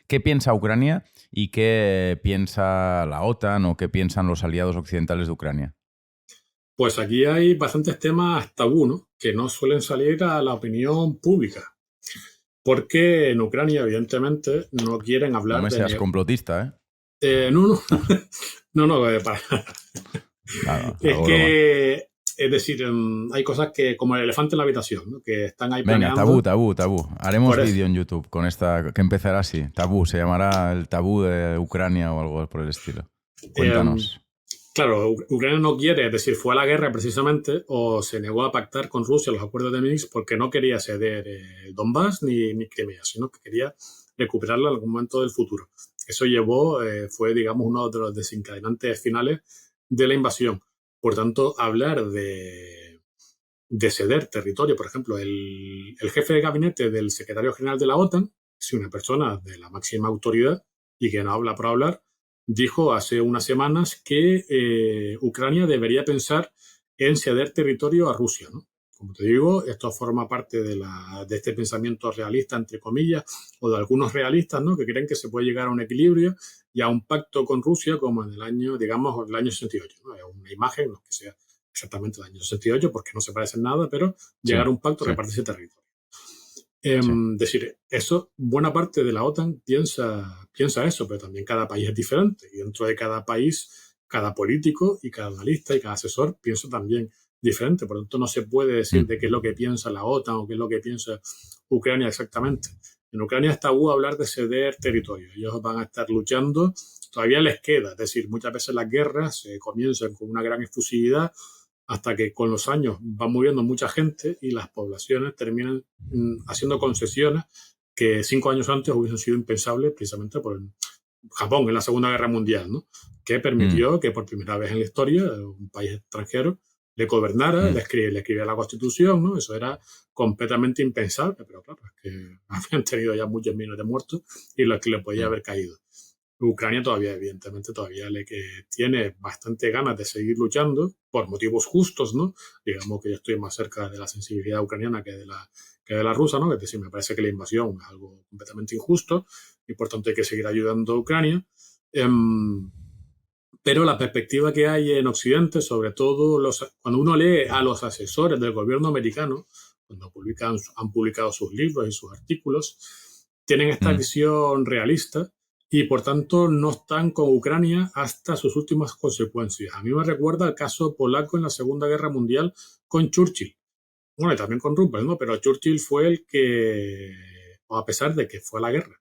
¿Qué piensa Ucrania y qué piensa la OTAN o qué piensan los aliados occidentales de Ucrania? Pues aquí hay bastantes temas tabú, ¿no? Que no suelen salir a la opinión pública. Porque en Ucrania, evidentemente, no quieren No hablar me de... seas complotista, ¿eh? No, no, no, para... Nada, Es hago broma. que, es decir, hay cosas que, como el elefante en la habitación, ¿no? Que están ahí Venga, tabú, planeando. tabú, tabú. Haremos Por eso, vídeo en YouTube con esta, que empezará así. Tabú, se llamará el tabú de Ucrania o algo por el estilo. em, Cuéntanos. claro, Ucrania no quiere, es decir, fue a la guerra precisamente o se negó a pactar con Rusia los acuerdos de Minsk porque no quería ceder Donbass ni Crimea, sino que quería recuperarlo en algún momento del futuro. Eso fue, digamos, uno de los desencadenantes finales de la invasión. Por tanto, hablar de ceder territorio, por ejemplo, el jefe de gabinete del secretario general de la OTAN, si una persona de la máxima autoridad y que no habla por hablar, dijo hace unas semanas que Ucrania debería pensar en ceder territorio a Rusia, ¿no? Como te digo, esto forma parte de este pensamiento realista, entre comillas, o de algunos realistas, ¿no? Que creen que se puede llegar a un equilibrio y a un pacto con Rusia como en el año, digamos, el año 68, ¿no? Es una imagen, no es que sea exactamente el año 68, porque no se parecen nada, pero Sí, llegar a un pacto, sí, repartirse territorio. sí. Decir, eso, buena parte de la OTAN piensa eso, pero también cada país es diferente. Y dentro de cada país, cada político y cada analista y cada asesor piensa también diferente. Por lo tanto, no se puede decir Mm. de qué es lo que piensa la OTAN o qué es lo que piensa Ucrania exactamente. En Ucrania es tabú hablar de ceder territorio. Ellos van a estar luchando, todavía les queda. Es decir, muchas veces las guerras se comienzan con una gran efusividad hasta que con los años va muriendo mucha gente y las poblaciones terminan haciendo concesiones que 5 años antes hubiesen sido impensables precisamente por Japón en la Segunda Guerra Mundial, ¿no? Que Mm. permitió que por primera vez en la historia un país extranjero le gobernara, Mm. le escribía la Constitución, ¿no? Eso era completamente impensable, pero claro, es que habían tenido ya muchos millones de muertos y los que le podía Mm. haber caído. Ucrania todavía, evidentemente, que tiene bastante ganas de seguir luchando por motivos justos, ¿no? Digamos que yo estoy más cerca de la sensibilidad ucraniana que de la rusa, ¿no? Es decir, me parece que la invasión es algo completamente injusto y por tanto hay que seguir ayudando a Ucrania. Pero la perspectiva que hay en Occidente, sobre todo cuando uno lee a los asesores del gobierno americano, cuando han publicado sus libros y sus artículos, tienen esta Mm. visión realista y por tanto no están con Ucrania hasta sus últimas consecuencias. A mí me recuerda el caso polaco en la Segunda Guerra Mundial con Churchill. Bueno, y también con Ruppelt, ¿no? Pero Churchill fue el que, a pesar de que fue a la guerra,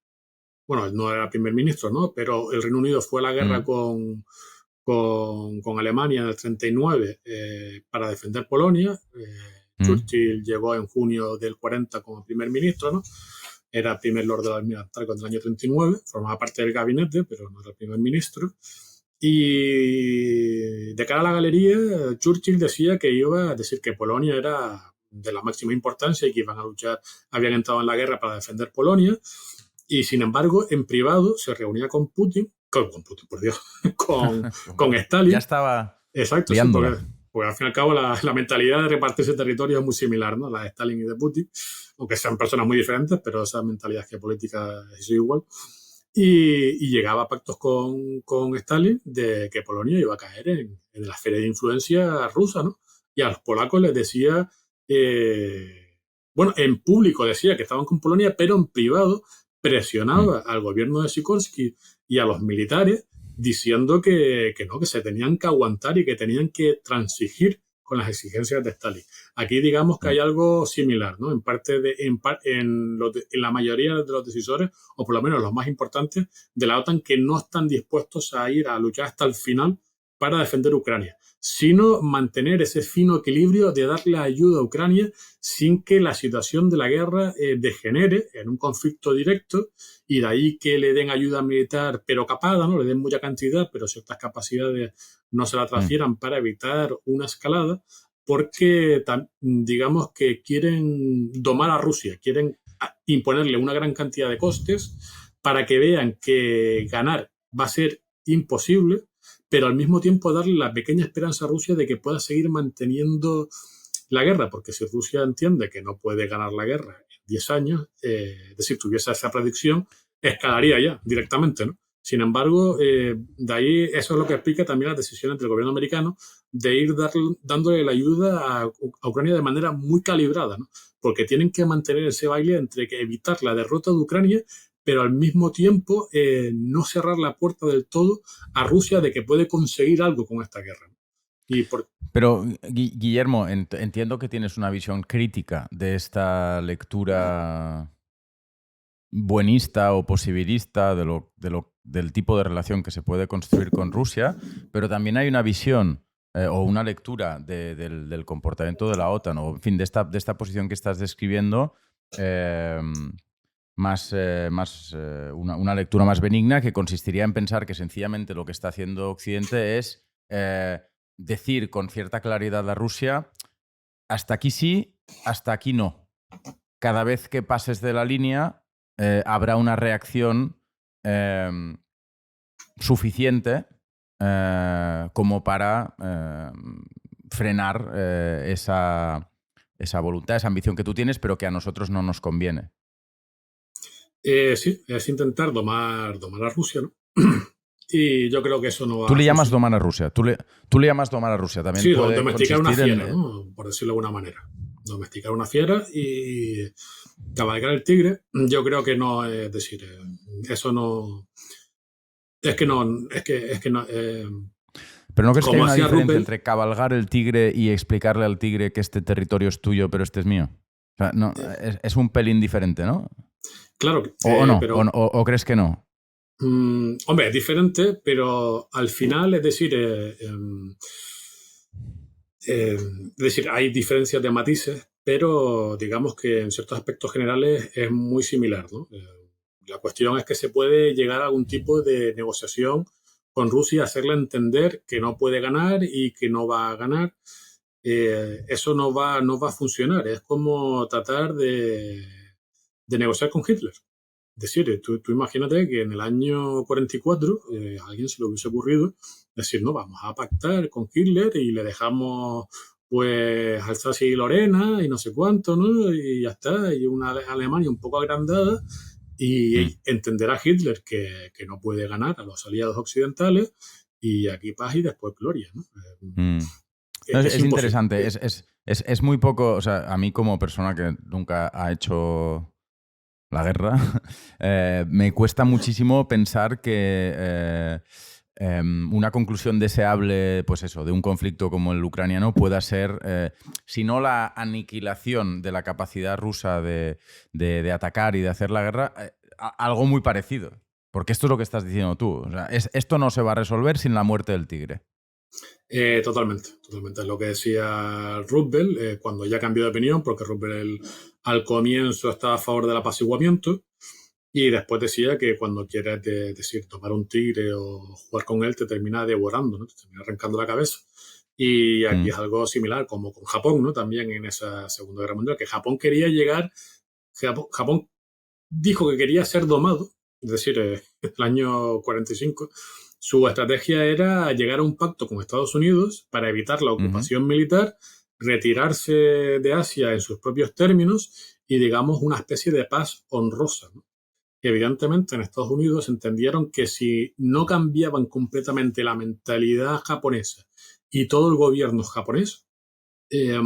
bueno, él no era primer ministro, ¿no? Pero el Reino Unido fue a la guerra Mm. con Alemania en el 39 para defender Polonia. Mm. Churchill llegó en junio del 40 como primer ministro, ¿no? Era primer lord del almirantazgo en el año 39, formaba parte del gabinete, pero no era primer ministro. Y de cara a la galería, Churchill decía que iba a decir que Polonia era de la máxima importancia y que iban a luchar, habían entrado en la guerra para defender Polonia. Y sin embargo, en privado se reunía con Putin, por Dios, con Ya Stalin. estaba Exacto, sí, liándola. porque al fin y al cabo la mentalidad de repartirse territorio es muy similar, ¿no? La de Stalin y de Putin, aunque sean personas muy diferentes, pero esa mentalidad geopolítica es igual. Y llegaba a pactos con Stalin de que Polonia iba a caer en la esfera de influencia rusa, ¿no? Y a los polacos les decía, bueno, en público decía que estaban con Polonia, pero en privado Mm. presionaba al gobierno de Sikorski y a los militares diciendo que no, que se tenían que aguantar y que tenían que transigir con las exigencias de Stalin. Aquí digamos que Mm. hay algo similar, ¿no? En la mayoría de los decisores, o por lo menos los más importantes de la OTAN, que no están dispuestos a ir a luchar hasta el final para defender Ucrania, sino mantener ese fino equilibrio de darle ayuda a Ucrania sin que la situación de la guerra degenere en un conflicto directo y de ahí que le den ayuda militar pero capada, ¿no? Le den mucha cantidad, pero ciertas capacidades no se la Mm. transfieran para evitar una escalada, porque digamos que quieren domar a Rusia, quieren imponerle una gran cantidad de costes para que vean que ganar va a ser imposible, pero al mismo tiempo darle la pequeña esperanza a Rusia de que pueda seguir manteniendo la guerra, porque si Rusia entiende que no puede ganar la guerra en 10 años, es decir, tuviese esa predicción, escalaría ya directamente, ¿no? Sin embargo, de ahí eso es lo que explica también las decisiones del gobierno americano de ir dándole la ayuda a Ucrania de manera muy calibrada, ¿no? Porque tienen que mantener ese baile entre que evitar la derrota de Ucrania, pero al mismo tiempo no cerrar la puerta del todo a Rusia de que puede conseguir algo con esta guerra. Pero, Guillermo, entiendo que tienes una visión crítica de esta lectura buenista o posibilista del tipo de relación que se puede construir con Rusia, pero también hay una visión o una lectura del comportamiento de la OTAN, o en fin, de esta posición que estás describiendo, una lectura más benigna, que consistiría en pensar que sencillamente lo que está haciendo Occidente es decir con cierta claridad a Rusia: hasta aquí sí, hasta aquí no. Cada vez que pases de la línea habrá una reacción suficiente como para frenar esa voluntad, esa ambición que tú tienes, pero que a nosotros no nos conviene. Sí, es intentar domar a Rusia, ¿no? Y yo creo que eso no va Tú le a llamas funcionar. domar a Rusia. Tú le llamas domar a Rusia. También Sí, puede domesticar una consistir fiera, ¿no? Por decirlo de alguna manera. Domesticar una fiera y cabalgar el tigre. Yo creo que no, es decir, eso no. Es que no. Pero ¿no crees que hay Como una hacía diferencia Rupert, entre cabalgar el tigre y explicarle al tigre que este territorio es tuyo, pero este es mío? O sea, no, es un pelín diferente, ¿no? claro, ¿O no? pero ¿O crees que no? hombre, es diferente, pero al final, es decir, hay diferencias de matices, pero digamos que en ciertos aspectos generales es muy similar, ¿no? La cuestión es que se puede llegar a algún tipo de negociación con Rusia, hacerle entender que no puede ganar y que no va a ganar. Eso no va a funcionar. Es como tratar de negociar con Hitler. Es decir, tú imagínate que en el año 44 a alguien se le hubiese ocurrido decir, no, vamos a pactar con Hitler y le dejamos pues Alsacia y Lorena y no sé cuánto, ¿no? Y ya está, y una Alemania un poco agrandada y entenderá a Hitler que no puede ganar a los aliados occidentales y aquí paz y después gloria, ¿no? No, Es es imposible. interesante. Es muy poco. O sea, a mí, como persona que nunca ha hecho la guerra, me cuesta muchísimo pensar que una conclusión deseable, pues eso, de un conflicto como el ucraniano pueda ser, si no la aniquilación de la capacidad rusa de atacar y de hacer la guerra, algo muy parecido. Porque esto es lo que estás diciendo tú. O sea, esto no se va a resolver sin la muerte del tigre. Totalmente. Es lo que decía Roosevelt cuando ya cambió de opinión, porque Roosevelt al comienzo estaba a favor del apaciguamiento y después decía que cuando quieres decir tomar un tigre o jugar con él te termina devorando, ¿no? Te termina arrancando la cabeza. Y aquí es algo similar como con Japón, ¿no? También en esa Segunda Guerra Mundial, que Japón quería llegar, Japón dijo que quería ser domado, es decir, el año 45, su estrategia era llegar a un pacto con Estados Unidos para evitar la ocupación militar, retirarse de Asia en sus propios términos y, digamos, una especie de paz honrosa, ¿no? Que evidentemente en Estados Unidos entendieron que si no cambiaban completamente la mentalidad japonesa y todo el gobierno japonés, es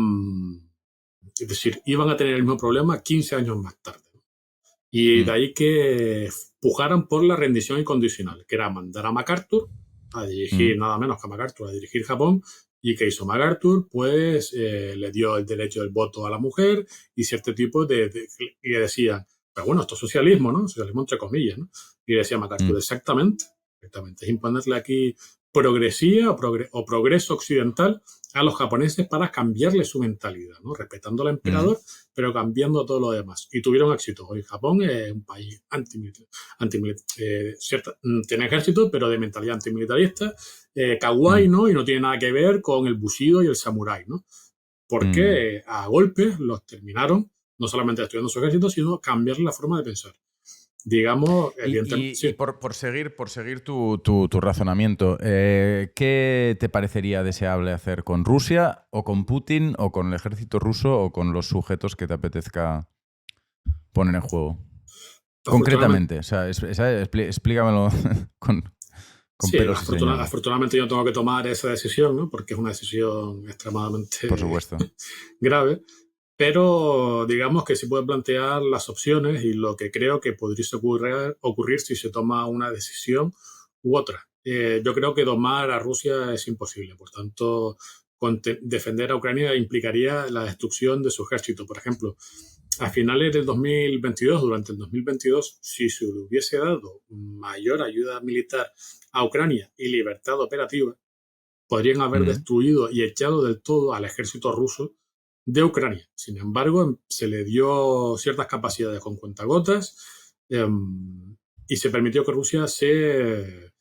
decir, iban a tener el mismo problema 15 años más tarde. Y de ahí que pujaran por la rendición incondicional, que era mandar a MacArthur a dirigir, nada menos que a MacArthur, a dirigir Japón. ¿Y que hizo MacArthur? Pues le dio el derecho del voto a la mujer y cierto tipo y decían, pero bueno, esto es socialismo, ¿no? Socialismo entre comillas, ¿no? Y decía MacArthur, exactamente. Es imponerle aquí progresía o progreso occidental a los japoneses para cambiarle su mentalidad, ¿no? Respetando al emperador, pero cambiando todo lo demás. Y tuvieron éxito. Hoy Japón es un país tiene ejército, pero de mentalidad antimilitarista, kawaii, ¿no? Y no tiene nada que ver con el bushido y el samurái, ¿no? Porque a golpes los terminaron, no solamente destruyendo su ejército, sino cambiarle la forma de pensar. Digamos, evidentemente. Y por seguir tu razonamiento, ¿qué te parecería deseable hacer con Rusia o con Putin o con el ejército ruso o con los sujetos que te apetezca poner en juego? Concretamente, o sea, explícamelo con Sí, pelos y señales. afortunadamente yo tengo que tomar esa decisión, ¿no? Porque es una decisión extremadamente Por supuesto. grave, pero digamos que sí puedo plantear las opciones y lo que creo que podría ocurrir si se toma una decisión u otra. Yo creo que domar a Rusia es imposible, por tanto, defender a Ucrania implicaría la destrucción de su ejército. Por ejemplo, a finales del 2022, durante el 2022, si se le hubiese dado mayor ayuda militar a Ucrania y libertad operativa, podrían haber Mm, destruido y echado del todo al ejército ruso de Ucrania. Sin embargo, se le dio ciertas capacidades con cuentagotas eh, y se permitió que Rusia se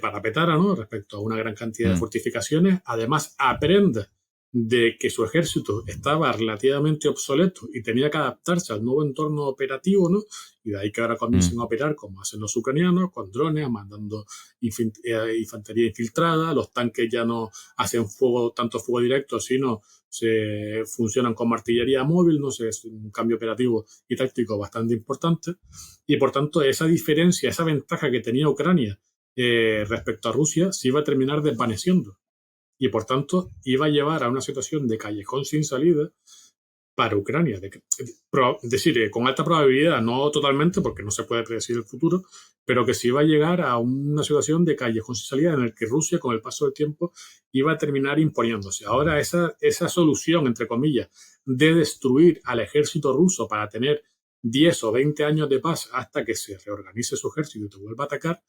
parapetara, ¿no? Respecto a una gran cantidad de mm, fortificaciones. Además, aprenda de que su ejército estaba relativamente obsoleto y tenía que adaptarse al nuevo entorno operativo, ¿no? Y de ahí que ahora mm, comiencen a operar como hacen los ucranianos, con drones, mandando infantería infiltrada, los tanques ya no hacen tanto fuego directo, sino se funcionan como artillería móvil, no sé, es un cambio operativo y táctico bastante importante. Y por tanto, esa diferencia, esa ventaja que tenía Ucrania respecto a Rusia, se iba a terminar desvaneciendo. Y por tanto, iba a llevar a una situación de callejón sin salida para Ucrania. Es decir, con alta probabilidad, no totalmente, porque no se puede predecir el futuro, pero que se iba a llegar a una situación de callejón sin salida en el que Rusia, con el paso del tiempo, iba a terminar imponiéndose. Ahora, esa solución, entre comillas, de destruir al ejército ruso para tener 10 o 20 años de paz hasta que se reorganice su ejército y te vuelva a atacar,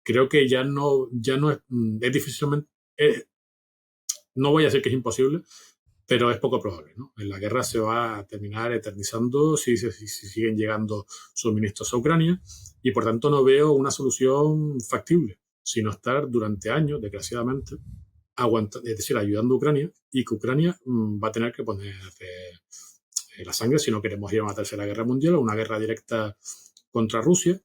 creo que ya no es difícilmente, no voy a decir que es imposible, pero es poco probable, ¿no? La guerra se va a terminar eternizando si siguen llegando suministros a Ucrania y por tanto no veo una solución factible, sino estar durante años, desgraciadamente, es decir, ayudando a Ucrania y que Ucrania va a tener que poner la sangre si no queremos ir a una tercera guerra mundial o una guerra directa contra Rusia.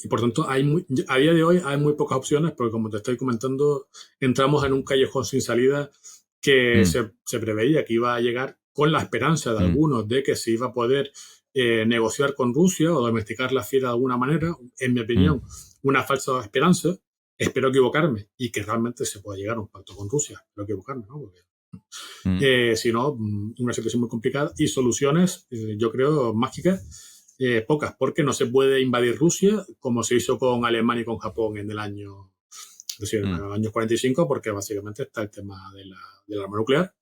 Y por tanto, a día de hoy hay muy pocas opciones porque, como te estoy comentando, entramos en un callejón sin salida que mm, se preveía que iba a llegar con la esperanza de mm, algunos de que se iba a poder negociar con Rusia o domesticar la fiera de alguna manera. En mi mm, opinión, una falsa esperanza. Espero equivocarme y que realmente se pueda llegar a un pacto con Rusia. Espero equivocarme, ¿no? Porque, mm, si no, una situación muy complicada y soluciones, yo creo, mágicas, pocas, porque no se puede invadir Rusia como se hizo con Alemania y con Japón en el año, es decir, en mm, el año 45, porque básicamente está el tema del arma nuclear,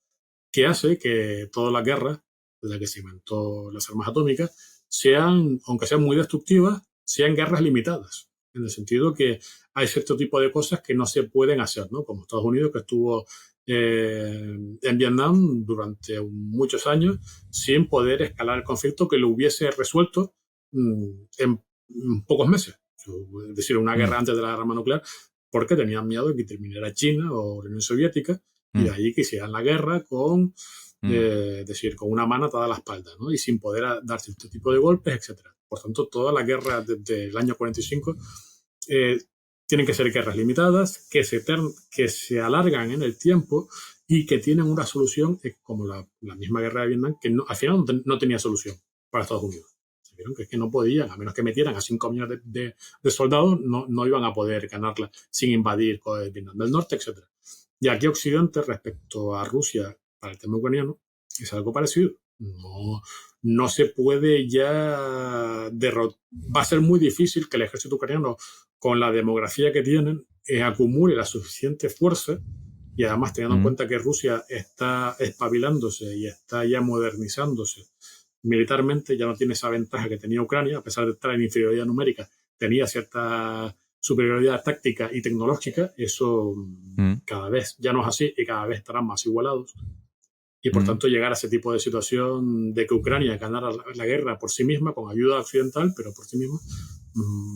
que hace que todas las guerras, desde la que se inventó las armas atómicas, sean, aunque sean muy destructivas, sean guerras limitadas. En el sentido que hay cierto tipo de cosas que no se pueden hacer, ¿no? Como Estados Unidos, que estuvo en Vietnam durante muchos años sin poder escalar el conflicto que lo hubiese resuelto en pocos meses. Es decir, una mm, guerra antes de la arma nuclear, porque tenían miedo de que terminara China o la Unión Soviética y de mm, ahí que hicieran la guerra con, mm, es decir, con una mano atada a la espalda, ¿no? Y sin poder dar cierto tipo de golpes, etcétera. Por tanto, todas las guerras desde el año 45 eh, tienen que ser guerras limitadas, que se alargan en el tiempo y que tienen una solución, como la misma guerra de Vietnam, que al final no tenía solución para Estados Unidos. Se vieron que es que no podían, a menos que metieran a 5 millones de soldados, no iban a poder ganarla sin invadir Vietnam del Norte, etcétera. Y aquí Occidente, respecto a Rusia, para el tema ucraniano, es algo parecido. No se puede ya derrotar. Va a ser muy difícil que el ejército ucraniano, con la demografía que tienen, acumule la suficiente fuerza y además teniendo en mm, cuenta que Rusia está espabilándose y está ya modernizándose militarmente, ya no tiene esa ventaja que tenía Ucrania, a pesar de estar en inferioridad numérica, tenía cierta superioridad táctica y tecnológica, eso mm, cada vez ya no es así y cada vez estarán más igualados. Y por mm. tanto llegar a ese tipo de situación de que Ucrania ganara la guerra por sí misma, con ayuda occidental, pero por sí misma,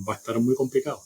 va a estar muy complicado.